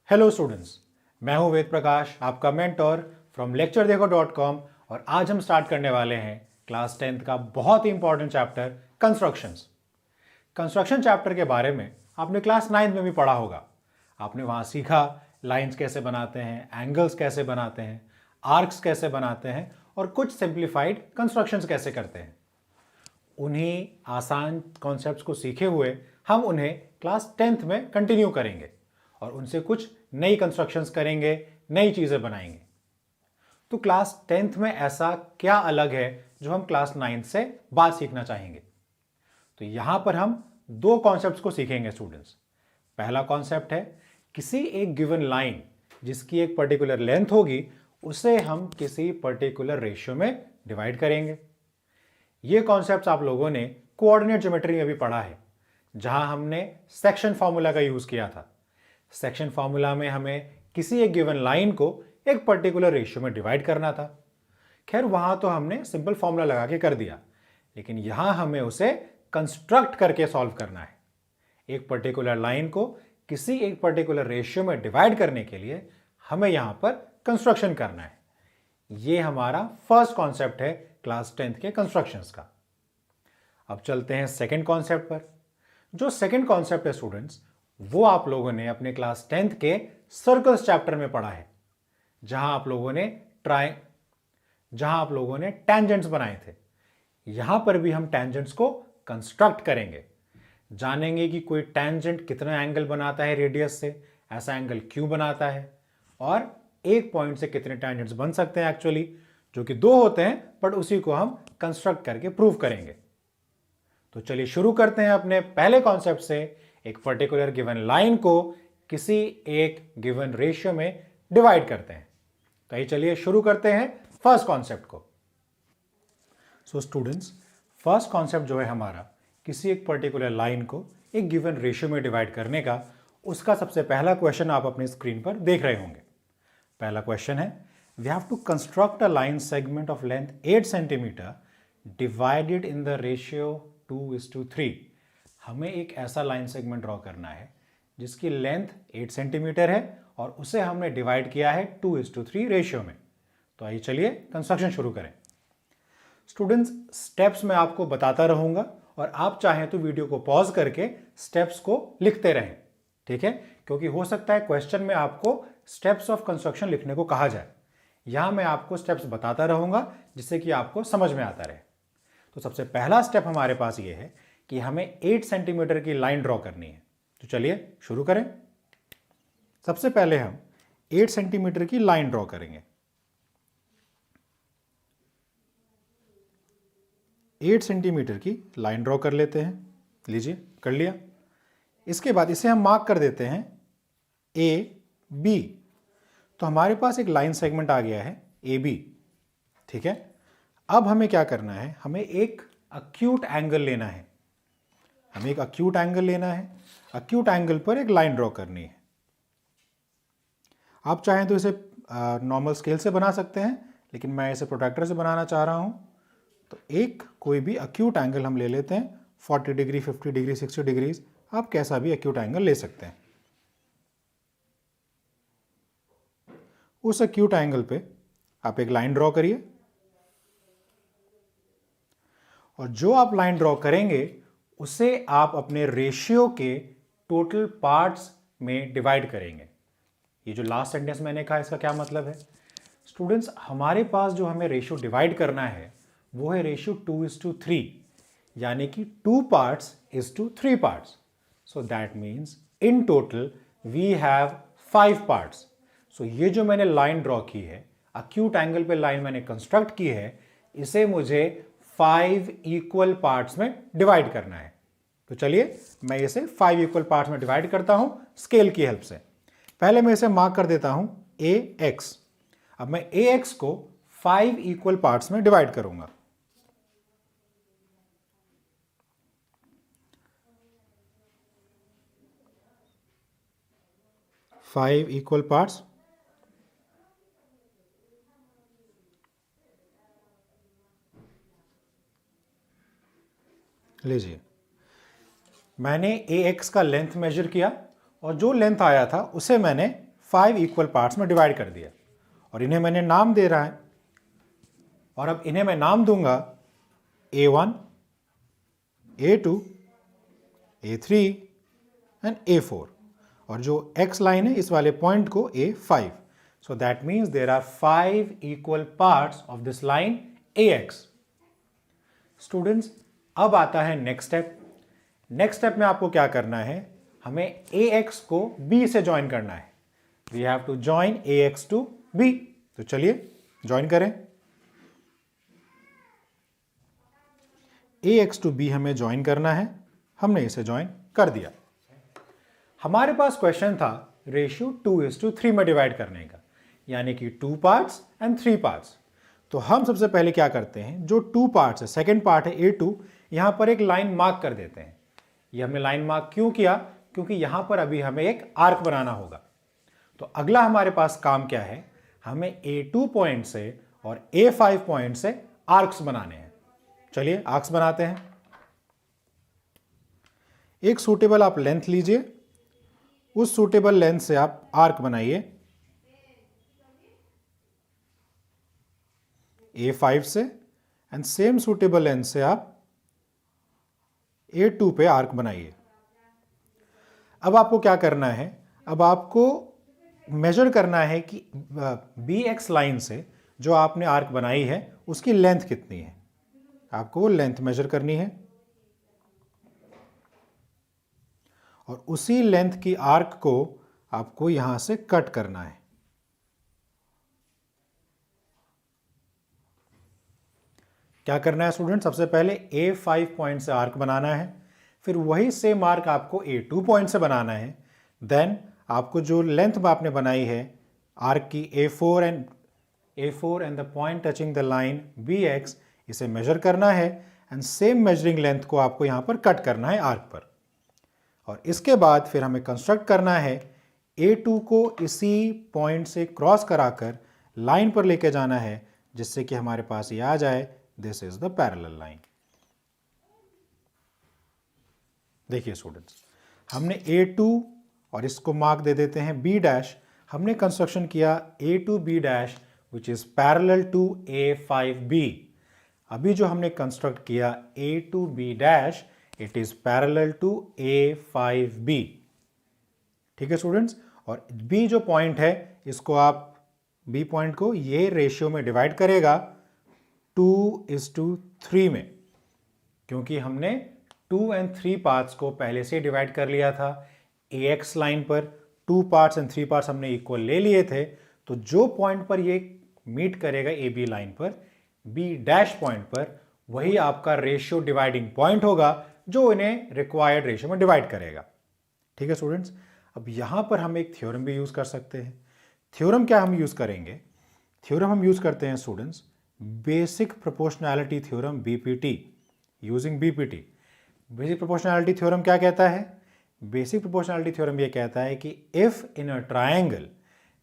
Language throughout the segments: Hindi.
हेलो स्टूडेंट्स, मैं हूं वेद प्रकाश, आपका मेंटोर फ्रॉम lecturedekho.com। और आज हम स्टार्ट करने वाले हैं क्लास 10th का बहुत ही important chapter constructions. Construction chapter के बारे में आपने क्लास 9th में भी पढ़ा होगा। आपने वहां सीखा लाइंस कैसे बनाते हैं, एंगल्स कैसे बनाते हैं, आर्क्स कैसे बनाते हैं और कुछ सिंप्लीफाइड कंस्ट्रक्शंस कैसे करते हैं। उन्हीं आसान कॉन्सेप्ट्स को सीखे हुए हम उन्हें क्लास 10th में कंटिन्यू करेंगे और उनसे कुछ नई कंस्ट्रक्शंस करेंगे, नई चीज़ें बनाएंगे। तो क्लास 10th में ऐसा क्या अलग है जो हम क्लास 9th से बाद सीखना चाहेंगे? तो यहां पर हम दो कॉन्सेप्ट्स को सीखेंगे स्टूडेंट्स। पहला कॉन्सेप्ट है किसी एक गिवन लाइन जिसकी एक पर्टिकुलर लेंथ होगी उसे हम किसी पर्टिकुलर रेशियो में डिवाइड करेंगे। ये कॉन्सेप्ट्स आप लोगों ने कोऑर्डिनेट ज्योमेट्री में भी पढ़ा है, जहां हमने सेक्शन फॉर्मूला का यूज किया था। सेक्शन फॉर्मूला में हमें किसी एक गिवन लाइन को एक पर्टिकुलर रेशियो में डिवाइड करना था। खैर वहां तो हमने सिंपल फॉर्मूला लगा के कर दिया, लेकिन यहां हमें उसे कंस्ट्रक्ट करके सॉल्व करना है। एक पर्टिकुलर लाइन को किसी एक पर्टिकुलर रेशियो में डिवाइड करने के लिए हमें यहां पर कंस्ट्रक्शन करना है। यह हमारा फर्स्ट कॉन्सेप्ट है क्लास 10th के कंस्ट्रक्शंस का। अब चलते हैं सेकेंड कॉन्सेप्ट पर। जो सेकेंड कॉन्सेप्ट है स्टूडेंट्स, वो आप लोगों ने अपने क्लास 10th के सर्कल्स चैप्टर में पढ़ा है, जहां आप लोगों ने टेंजेंट्स बनाए थे। यहां पर भी हम टेंजेंट्स को कंस्ट्रक्ट करेंगे, जानेंगे कि कोई टेंजेंट कितना एंगल बनाता है रेडियस से, ऐसा एंगल क्यों बनाता है, और एक पॉइंट से कितने टेंजेंट्स बन सकते हैं एक्चुअली, जो कि दो होते हैं, बट उसी को हम कंस्ट्रक्ट करके प्रूव करेंगे। तो चलिए शुरू करते हैं अपने पहले कॉन्सेप्ट से। एक पर्टिकुलर गिवन लाइन को किसी एक गिवन रेशियो में डिवाइड करते हैं। तो चलिए शुरू करते हैं फर्स्ट कॉन्सेप्ट को। सो स्टूडेंट्स, फर्स्ट कॉन्सेप्ट जो है हमारा किसी एक पर्टिकुलर लाइन को एक गिवन रेशियो में डिवाइड करने का, उसका सबसे पहला क्वेश्चन आप अपनी स्क्रीन पर देख रहे होंगे। पहला क्वेश्चन है, we have to construct a line segment of length 8 centimetre divided in the ratio 2:3। हमें एक ऐसा लाइन सेगमेंट ड्रॉ करना है जिसकी लेंथ 8 सेंटीमीटर है और उसे हमने डिवाइड किया है 2:3 रेशियो में। तो आइए चलिए कंस्ट्रक्शन शुरू करें। स्टूडेंट्स, स्टेप्स मैं आपको बताता रहूंगा और आप चाहें तो वीडियो को पॉज करके स्टेप्स को लिखते रहें, ठीक है? क्योंकि हो सकता है क्वेश्चन में आपको स्टेप्स ऑफ कंस्ट्रक्शन लिखने को कहा जाए। यहां मैं आपको स्टेप्स बताता रहूंगा जिससे कि आपको समझ में आता रहे। तो सबसे पहला स्टेप हमारे पास ये है कि हमें 8 सेंटीमीटर की लाइन ड्रॉ करनी है। तो चलिए शुरू करें। सबसे पहले हम 8 सेंटीमीटर की लाइन ड्रॉ करेंगे। 8 सेंटीमीटर की लाइन ड्रॉ कर लेते हैं। लीजिए, कर लिया। इसके बाद इसे हम मार्क कर देते हैं AB। तो हमारे पास एक लाइन सेगमेंट आ गया है AB, ठीक है? अब हमें क्या करना है, हमें एक अक्यूट एंगल लेना है। अक्यूट एंगल पर एक लाइन ड्रॉ करनी है। आप चाहें तो इसे नॉर्मल स्केल से बना सकते हैं, लेकिन मैं इसे प्रोट्रैक्टर से बनाना चाह रहा हूं। तो एक कोई भी अक्यूट एंगल हम ले लेते हैं, 40 डिग्री, 50 डिग्री, 60 डिग्री, आप कैसा भी अक्यूट एंगल ले सकते हैं। उस अक्यूट एंगल पे आप एक लाइन ड्रॉ करिए, और जो आप लाइन ड्रॉ करेंगे उसे आप अपने रेशियो के टोटल पार्ट्स में डिवाइड करेंगे। ये जो लास्ट सेंटेंस मैंने कहा, इसका क्या मतलब है स्टूडेंट्स? हमारे पास जो हमें रेशियो डिवाइड करना है वो है रेशियो 2:3, यानी कि 2 parts is to 3 parts. So that means in total we have 5 parts. So ये जो मैंने लाइन ड्रॉ की है, अक्यूट एंगल पे लाइन मैंने कंस्ट्रक्ट की है, इसे मुझे 5 इक्वल पार्ट्स में डिवाइड करना है। तो चलिए मैं इसे 5 इक्वल पार्ट्स में डिवाइड करता हूं स्केल की हेल्प से। पहले मैं इसे मार्क कर देता हूं AX। अब मैं AX को 5 इक्वल पार्ट्स में डिवाइड करूंगा। Five equal parts. लीजिए, मैंने AX का लेंथ मेजर किया और जो लेंथ आया था उसे मैंने 5 इक्वल पार्ट्स में डिवाइड कर दिया और इन्हें मैंने नाम दे रहा है। और अब इन्हें मैं नाम दूंगा A1, A2, A3 and A4 और जो x लाइन है इस वाले पॉइंट को A5। So that means there are 5 equal parts of this line AX। Students, अब आता है नेक्स्ट स्टेप। नेक्स्ट स्टेप में आपको क्या करना है, हमें AX को B से ज्वाइन करना है। We have to join AX to B। तो चलिए ज्वाइन करें। AX टू B हमें ज्वाइन करना है, हमने इसे ज्वाइन कर दिया। हमारे पास क्वेश्चन था रेशियो 2:3 में डिवाइड करने का, यानी कि 2 पार्ट्स एंड 3 पार्ट्स। तो हम सबसे पहले क्या करते हैं, जो 2 पार्ट्स है, सेकेंड पार्ट है A2, यहां पर एक लाइन मार्क कर देते हैं। ये हमने लाइन मार्क क्यों किया, क्योंकि यहां पर अभी हमें एक आर्क बनाना होगा। तो अगला हमारे पास काम क्या है, हमें A2 पॉइंट से और A5 पॉइंट से आर्क्स बनाने हैं। चलिए आर्क्स बनाते हैं। एक सूटेबल आप लेंथ लीजिए, उस सूटेबल लेंथ से आप आर्क बनाइए। A5 से एंड सेम सूटेबल लेंथ से आप A2 पे आर्क बनाइए। अब आपको क्या करना है, अब आपको मेजर करना है कि BX लाइन से जो आपने आर्क बनाई है उसकी लेंथ कितनी है। आपको वो लेंथ मेजर करनी है और उसी लेंथ की आर्क को आपको यहां से कट करना है। क्या करना है स्टूडेंट, सबसे पहले A5 पॉइंट से आर्क बनाना है, फिर वही सेम आर्क आपको A2 पॉइंट से बनाना है। देन आपको जो लेंथ आपने बनाई है आर्क की A4 and the point touching the line BX, इसे मेजर करना है एंड सेम मेजरिंग लेंथ को आपको यहां पर कट करना है आर्क पर। और इसके बाद फिर हमें कंस्ट्रक्ट करना है A2 को इसी पॉइंट से क्रॉस कराकर लाइन पर लेके जाना है, जिससे कि हमारे पास ये आ जाए this is the parallel line. देखिए स्टूडेंट्स, हमने A2 और इसको मार्क दे देते हैं B'। हमने कंस्ट्रक्शन किया A2 B' which is parallel to A5B। अभी जो हमने कंस्ट्रक्ट किया A2 B', it is parallel to A5B। ठीक है स्टूडेंट्स, और B जो पॉइंट है इसको आप B पॉइंट को ये रेशियो में डिवाइड करेगा 2:3 में, क्योंकि हमने 2 और 3 पार्ट्स को पहले से डिवाइड कर लिया था। AX लाइन पर 2 पार्ट्स एंड 3 पार्ट्स हमने इक्वल ले लिए थे, तो जो पॉइंट पर ये मीट करेगा AB लाइन पर, B' पॉइंट पर, वही आपका रेशियो डिवाइडिंग पॉइंट होगा जो इन्हें रिक्वायर्ड रेशियो में डिवाइड करेगा। ठीक है स्टूडेंट्स, अब यहां पर हम एक थ्योरम भी यूज कर सकते हैं। थ्योरम क्या हम यूज करेंगे, थ्योरम हम यूज करते हैं students basic proportionality theorem BPT, using BPT। Basic proportionality theorem क्या कहता है, बेसिक प्रोपोर्शनैलिटी थ्योरम ये कहता है कि if in a triangle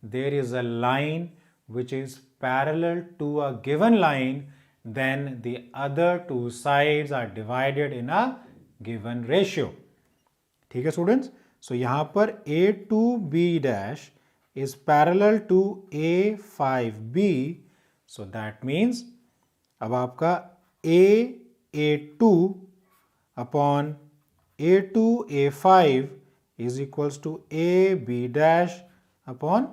there is a line which is parallel to a given line, then the other 2 sides are divided in a given ratio। ठीक है स्टूडेंट्स, सो यहां पर A2B' is parallel to A5B, so that means अब आपका A2 upon A2 A5 is equals to AB' upon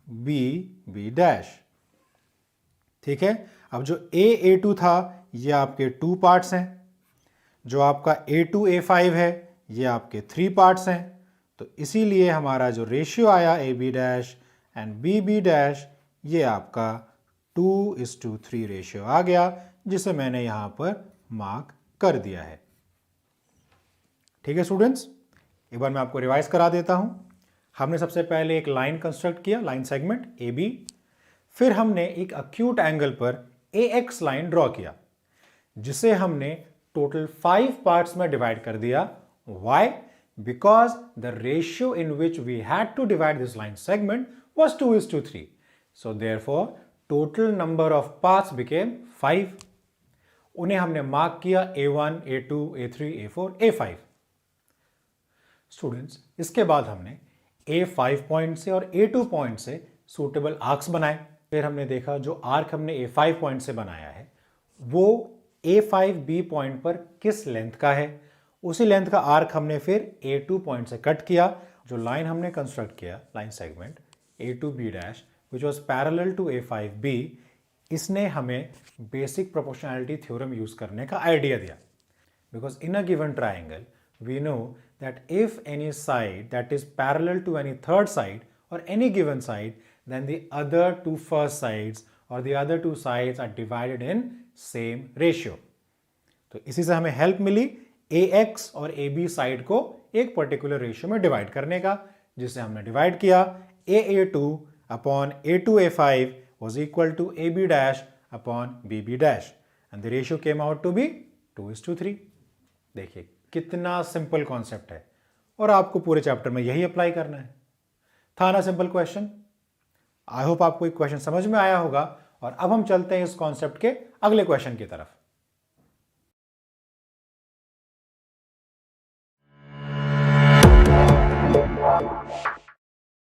B'। ठीक है, अब जो A2 था ये आपके 2 पार्ट्स हैं, जो आपका A2 A5 है ये आपके 3 पार्ट्स हैं। तो इसीलिए हमारा जो रेशियो आया AB' एंड BB' ये आपका 2:3 रेशियो आ गया, जिसे मैंने यहां पर मार्क कर दिया है। ठीक है स्टूडेंट्स, एक बार मैं आपको रिवाइज करा देता हूं। हमने सबसे पहले एक लाइन कंस्ट्रक्ट किया, लाइन सेगमेंट AB, फिर हमने एक अक्यूट एंगल पर AX लाइन ड्रॉ किया, जिसे हमने टोटल 5 पार्ट्स में डिवाइड कर दिया। Why? Because the ratio in which we had to divide this line segment was 2:3. So therefore, total number of parts became 5. उन्हें हमने मार्क किया A1, A2, A3, A4, A5। Students, इसके बाद हमने A5 पॉइंट से और A2 पॉइंट से सूटेबल आर्क्स बनाए। फिर हमने देखा जो आर्क हमने A5 पॉइंट से बनाया है वो A5B पॉइंट पर किस लेंथ का है। उसी लेंथ का आर्क हमने फिर A2 पॉइंट से कट किया। जो लाइन हमने कंस्ट्रक्ट किया, line segment A2B dash which was parallel to A5B, इसने हमें बेसिक प्रोपोर्शनैलिटी थ्योरम यूज करने का आइडिया दिया। Because in a given triangle, we know that if any side that is parallel to any third side or any given side, then the other two first sides or the other two sides are divided in same ratio. तो इसी से हमें हेल्प मिली AX और AB साइड को एक पर्टिकुलर रेशियो में डिवाइड करने का, जिसे हमने डिवाइड किया AA2 upon A2A5 was equal to AB dash upon BB dash and the ratio came out to be 2:3. देखिए कितना सिंपल कॉन्सेप्ट है और आपको पूरे चैप्टर में यही अप्लाई करना है। था ना सिंपल क्वेश्चन? आई होप आपको एक क्वेश्चन समझ में आया होगा और अब हम चलते हैं इस कॉन्सेप्ट के अगले क्वेश्चन की तरफ।